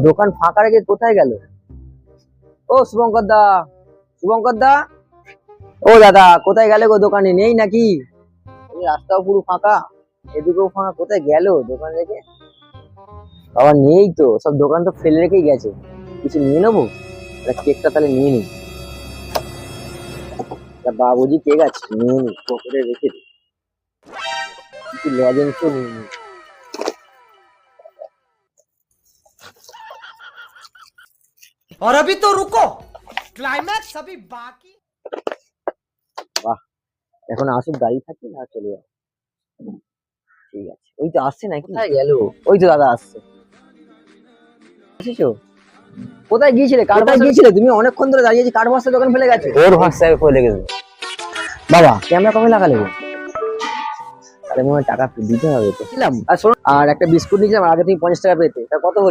দোকান ফাঁকা রেখে কোথায় গেল? ও শুভঙ্কর দা, শুভঙ্কর দা, ও দাদা কোথায় গেলে গো? দোকানে নেই নাকি? এই রাস্তাও পুরো ফাঁকা, এদিকেও ফাঁকা, কোথায় গেল দোকান রেখে? বাবা নেই তো, সব দোকান তো ফেলে রেখেই গেছে। কিছু নিয়ে নেবো, কেকটা তাহলে নিয়ে নি। বাবুজি কেক আছে, নিয়ে নি, পকেটে রেখে দিই। কিছু লজেন্সও নিয়ে নি। और अभी तो रुको, क्लाइमैक्स अभी बाकी। বাহ, এখন আসুক, গাড়ি থাকছে না, চলে যাও। ঠিক আছে, ওই তো আসছে নাকি? কোথায় গেল? ওই তো দাদা আসছে। এসেছো? কোথায় গিয়েছিলে? কোথায় গিয়েছিলে তুমি? অনেকক্ষণ ধরে দাঁড়িয়েছি, কার বস্তা দোকান ফেলে গেছে? ওর ভাষায় ফেলে গেছে। বাবা ক্যামেরা কবে লাগালে গো? তাহলে মনে হয় টাকা দিতে হবে তো। ছিলাম আর শোনো, আর একটা বিস্কুট নিয়েছিলাম, আগে তুমি 50 টাকা পেতে, তা কত